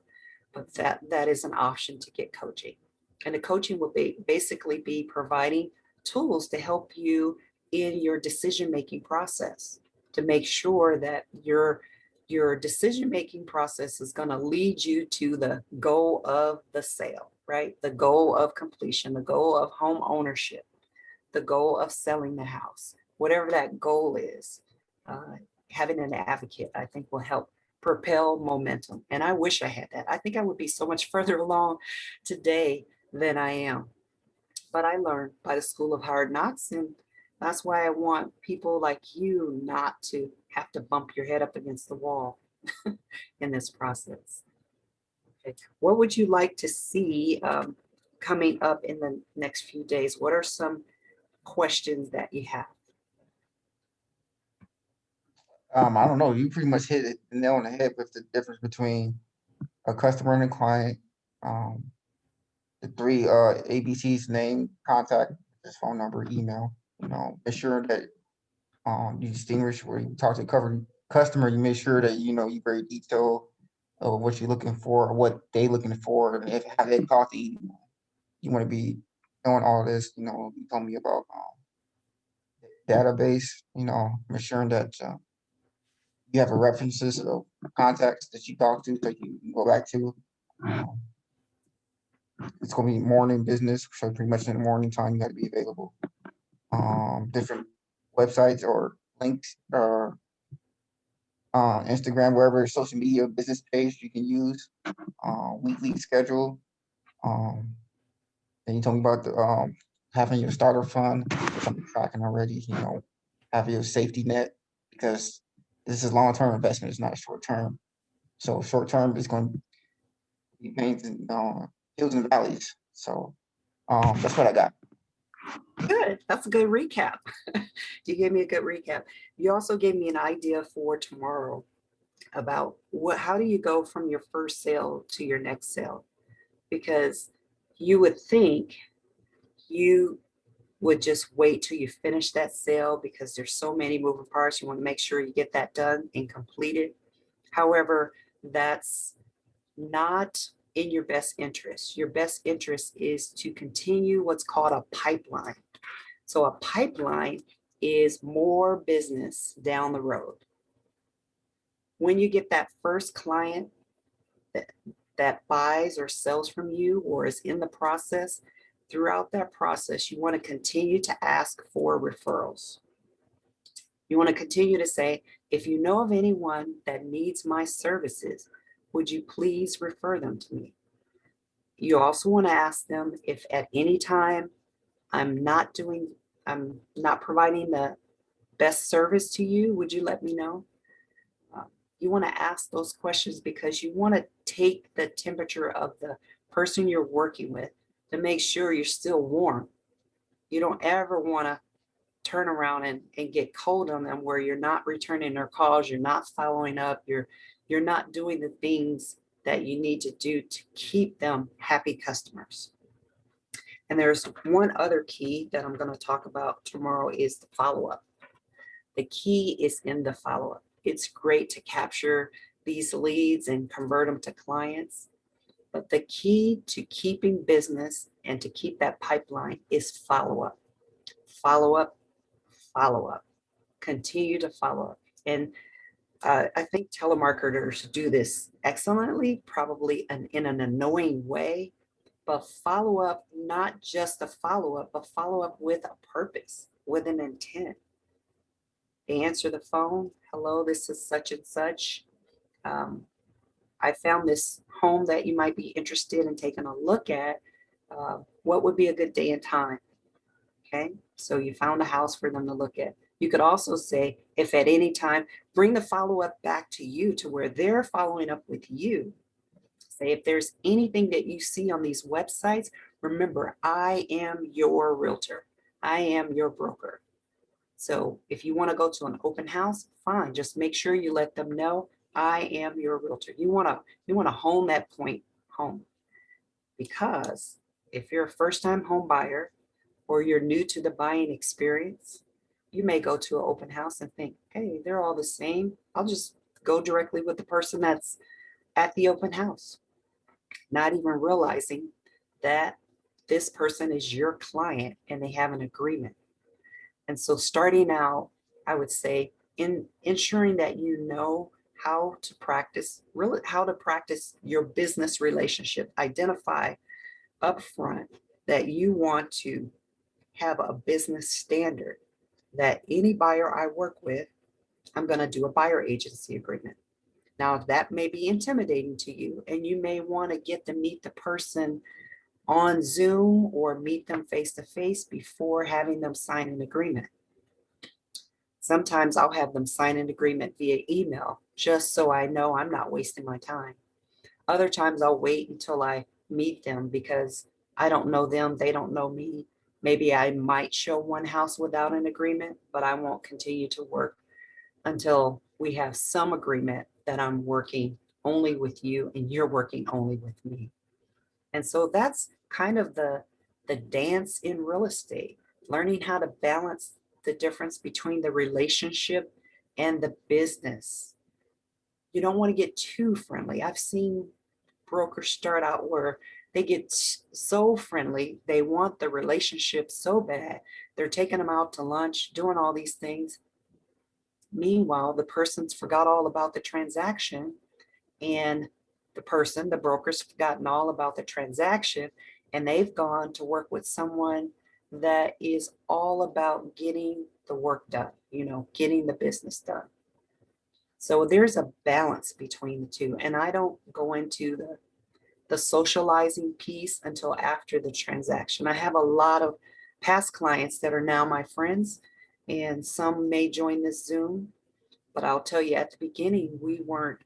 but that is an option to get coaching. And the coaching will basically be providing tools to help you in your decision-making process to make sure that your decision-making process is going to lead you to the goal of the sale, right? The goal of completion, the goal of home ownership, the goal of selling the house, whatever that goal is. having an advocate, I think, will help propel momentum. And I wish I had that. I think I would be so much further along today than I am. But I learned by the school of hard knocks. And that's why I want people like you not to have to bump your head up against the wall in this process. Okay. What would you like to see coming up in the next few days? What are some questions that you have? I don't know. You pretty much hit it the nail on the head with the difference between a customer and a client. Um, the three ABCs: name, contact, his phone number, email. You know, make sure that you distinguish where you talk to a covered customer. You make sure that you know you very detailed of what you're looking for, or what they looking for, and if how they talk to you. You want to be knowing all this. You know, you told me about database. You know, make sure that you have a references of contacts that you talk to that you can go back to. Um, it's going to be morning business, so pretty much in the morning time you got to be available. Different websites or links or Instagram, wherever social media business page you can use. Weekly schedule. Um, and you told me about the having your starter fund, which I'm tracking already. You know, have your safety net because this is long-term investment. It's not short-term. So short-term is going to be pains and hills and valleys. So that's what I got. Good. That's a good recap. You gave me a good recap. You also gave me an idea for tomorrow about how do you go from your first sale to your next sale? Because you would think you would just wait till you finish that sale because there's so many moving parts. You want to make sure you get that done and completed. However, that's not in your best interest. Your best interest is to continue what's called a pipeline. So a pipeline is more business down the road. When you get that first client that buys or sells from you or is in the process, throughout that process, you want to continue to ask for referrals. You want to continue to say, if you know of anyone that needs my services, would you please refer them to me? You also want to ask them if at any time I'm not providing the best service to you, would you let me know? You want to ask those questions because you want to take the temperature of the person you're working with to make sure you're still warm. You don't ever want to turn around and get cold on them where you're not returning their calls, you're not following up, you're not doing the things that you need to do to keep them happy customers. And there's one other key that I'm going to talk about tomorrow is the follow-up. The key is in the follow-up. It's great to capture these leads and convert them to clients, but the key to keeping business and to keep that pipeline is follow-up. Follow-up, follow-up. Continue to follow up. And I think telemarketers do this excellently, probably in an annoying way, but follow up, not just a follow up, but follow up with a purpose, with an intent. They answer the phone. Hello, this is such and such. I found this home that you might be interested in taking a look at. What would be a good day and time? Okay, so you found a house for them to look at. You could also say, if at any time, bring the follow-up back to you to where they're following up with you. Say, if there's anything that you see on these websites, remember, I am your realtor. I am your broker. So if you want to go to an open house, fine. Just make sure you let them know I am your realtor. You want to hone that point home, because if you're a first-time home buyer or you're new to the buying experience, you may go to an open house and think, hey, they're all the same. I'll just go directly with the person that's at the open house, not even realizing that this person is your client and they have an agreement. And so starting out, I would say in ensuring that you know how to practice your business relationship. Identify upfront that you want to have a business standard that any buyer I work with I'm going to do a buyer agency agreement. Now, that may be intimidating to you, and you may want to get to meet the person on Zoom or meet them face to face before having them sign an agreement. Sometimes I'll have them sign an agreement via email just so I know I'm not wasting my time. Other times I'll wait until I meet them because I don't know them, they don't know me. Maybe I might show one house without an agreement, but I won't continue to work until we have some agreement that I'm working only with you and you're working only with me. And so that's kind of the dance in real estate, learning how to balance the difference between the relationship and the business. You don't want to get too friendly. I've seen brokers start out where they get so friendly, they want the relationship so bad, they're taking them out to lunch, doing all these things. Meanwhile, the person's forgot all about the transaction, and the broker's forgotten all about the transaction, and they've gone to work with someone that is all about getting the work done, getting the business done. So there's a balance between the two. And I don't go into the socializing piece until after the transaction. I have a lot of past clients that are now my friends, and some may join this Zoom, but I'll tell you at the beginning, we weren't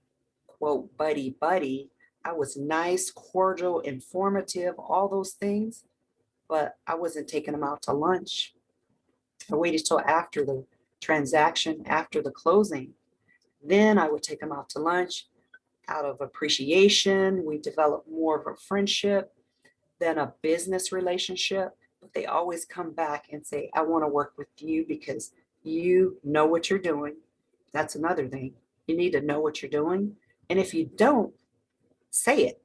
quote buddy buddy. I was nice, cordial, informative, all those things, but I wasn't taking them out to lunch. I waited till after the transaction, after the closing. Then I would take them out to lunch out of appreciation. We developed more of a friendship than a business relationship, but they always come back and say, I want to work with you because you know what you're doing. That's another thing. You need to know what you're doing. And if you don't, say it.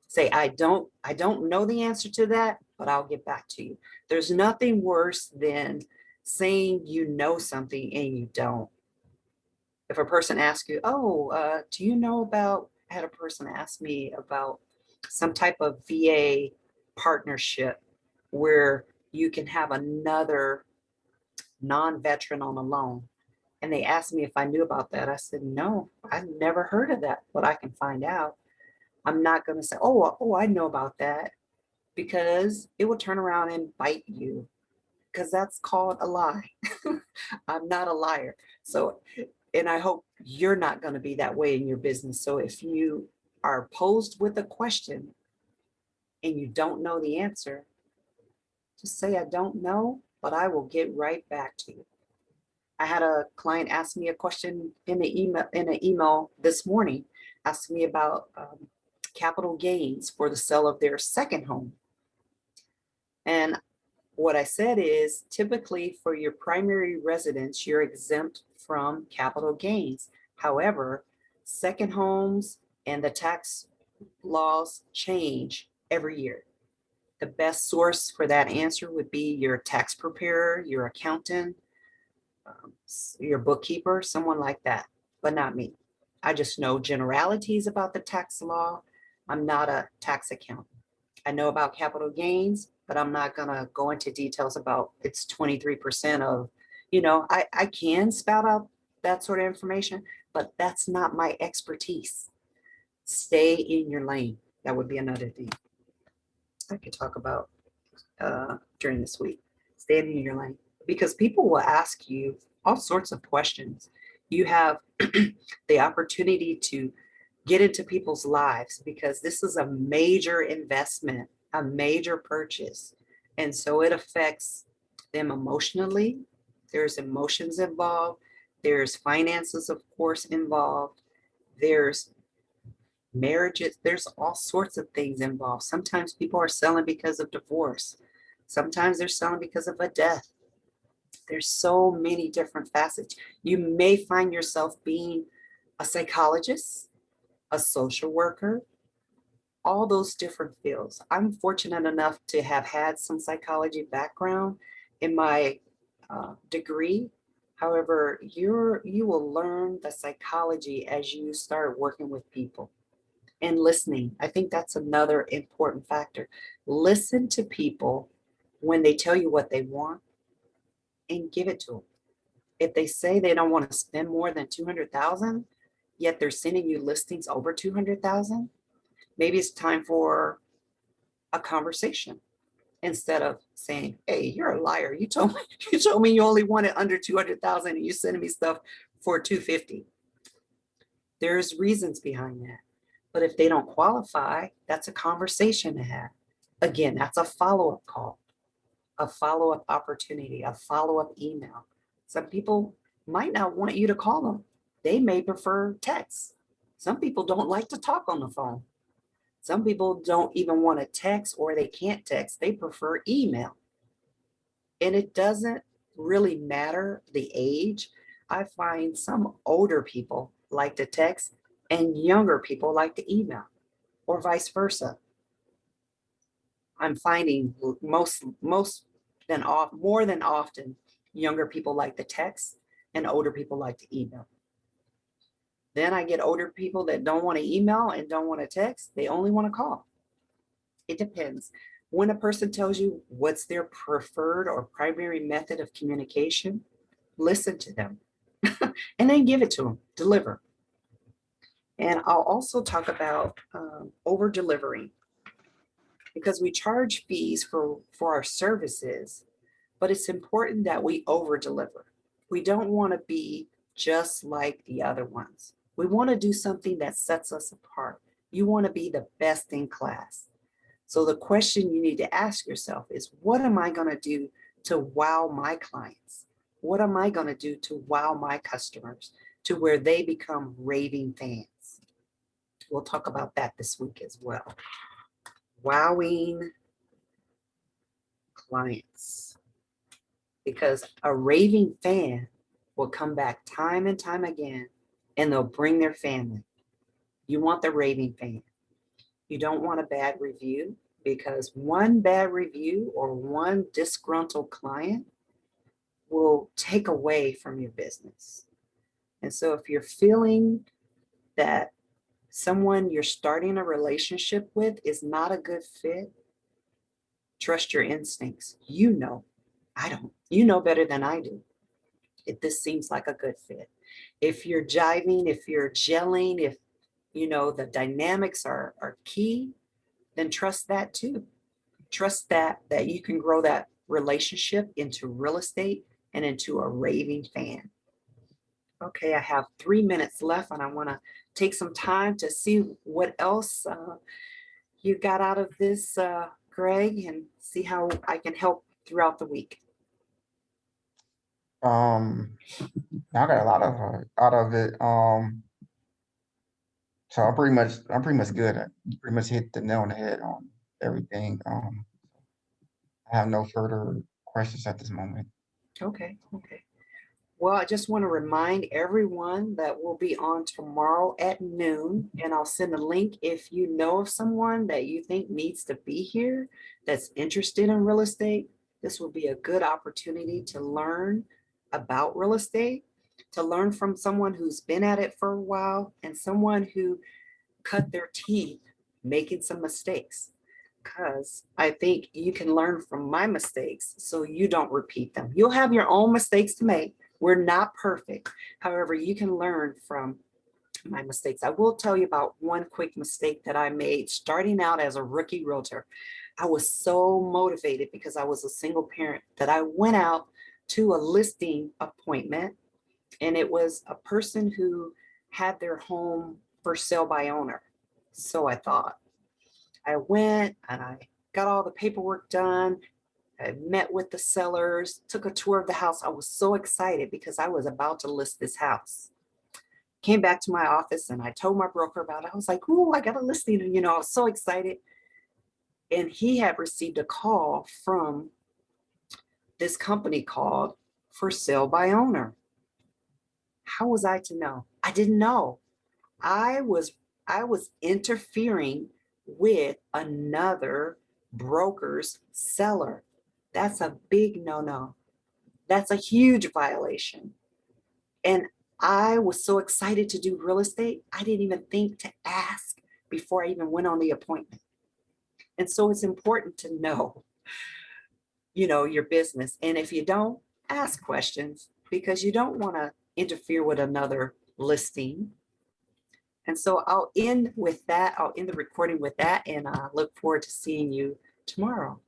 Say, I don't know the answer to that, but I'll get back to you. There's nothing worse than saying you know something and you don't. If a person asks you, do you know about, I had a person ask me about some type of VA partnership where you can have another non-veteran on a loan. And they asked me if I knew about that. I said, no, I've never heard of that, but I can find out. I'm not going to say, I know about that, because it will turn around and bite you, because that's called a lie. I'm not a liar. So, and I hope you're not going to be that way in your business. So if you are posed with a question and you don't know the answer, just say, I don't know, but I will get right back to you. I had a client ask me a question in an email this morning, asking me about capital gains for the sale of their second home. And what I said is, typically for your primary residence, you're exempt from capital gains. However, second homes and the tax laws change every year. The best source for that answer would be your tax preparer, your accountant, your bookkeeper, someone like that, but not me. I just know generalities about the tax law. I'm not a tax accountant. I know about capital gains, but I'm not going to go into details about it's 23% of, I can spout out that sort of information, but that's not my expertise. Stay in your lane. That would be another thing I could talk about during this week. Stay in your lane, because people will ask you all sorts of questions. You have the opportunity to get into people's lives, because this is a major investment, a major purchase. And so it affects them emotionally. There's emotions involved. There's finances, of course, involved. There's marriages. There's all sorts of things involved. Sometimes people are selling because of divorce. Sometimes they're selling because of a death. There's so many different facets. You may find yourself being a psychologist, a social worker, all those different fields. I'm fortunate enough to have had some psychology background in my degree. However, you will learn the psychology as you start working with people and listening. I think that's another important factor. Listen to people when they tell you what they want and give it to them. If they say they don't want to spend more than 200,000, yet they're sending you listings over 200,000, maybe it's time for a conversation instead of saying, hey, you're a liar. You told me you only wanted under 200,000 and you're sending me stuff for 250. There's reasons behind that. But if they don't qualify, that's a conversation to have. Again, that's a follow-up call, a follow-up opportunity, a follow-up email. Some people might not want you to call them. They may prefer text. Some people don't like to talk on the phone. Some people don't even want to text, or they can't text. They prefer email. And it doesn't really matter the age. I find some older people like to text and younger people like to email, or vice versa. I'm finding more than often, younger people like to text and older people like to email. Then I get older people that don't want to email and don't want to text. They only want to call. It depends. When a person tells you what's their preferred or primary method of communication, listen to them and then give it to them, deliver. And I'll also talk about over delivering, because we charge fees for our services, but it's important that we over deliver. We don't want to be just like the other ones. We want to do something that sets us apart. You want to be the best in class. So the question you need to ask yourself is, what am I going to do to wow my clients? What am I going to do to wow my customers to where they become raving fans? We'll talk about that this week as well. Wowing clients. Because a raving fan will come back time and time again, and they'll bring their family. You want the raving fan. You don't want a bad review, because one bad review or one disgruntled client will take away from your business. And so if you're feeling that someone you're starting a relationship with is not a good fit, trust your instincts. You know, I don't. You know better than I do if this seems like a good fit. If you're jiving, if you're gelling, if you know the dynamics are key, then trust that too. Trust that you can grow that relationship into real estate and into a raving fan. Okay, I have 3 minutes left, and I want to take some time to see what else you got out of this, Greg, and see how I can help throughout the week. I got a lot of out of it. So I'm pretty much good. You pretty much hit the nail on the head on everything. I have no further questions at this moment. Okay. Well, I just want to remind everyone that we'll be on tomorrow at noon, and I'll send a link if you know of someone that you think needs to be here that's interested in real estate. This will be a good opportunity to learn about real estate, to learn from someone who's been at it for a while and someone who cut their teeth making some mistakes. Because I think you can learn from my mistakes so you don't repeat them. You'll have your own mistakes to make. We're not perfect. However, you can learn from my mistakes. I will tell you about one quick mistake that I made starting out as a rookie realtor. I was so motivated because I was a single parent that I went out to a listing appointment, and it was a person who had their home for sale by owner. So I thought. I went and I got all the paperwork done. I met with the sellers, took a tour of the house. I was so excited because I was about to list this house. Came back to my office and I told my broker about it. I was like, "Ooh, I got a listing." And, I was so excited. And he had received a call from this company called For Sale by Owner. How was I to know? I didn't know. I was interfering with another broker's seller. That's a big no-no. That's a huge violation. And I was so excited to do real estate, I didn't even think to ask before I even went on the appointment. And so it's important to know, your business. And if you don't, ask questions. because you don't want to interfere with another listing. And so I'll end with that. I'll end the recording with that, and I look forward to seeing you tomorrow.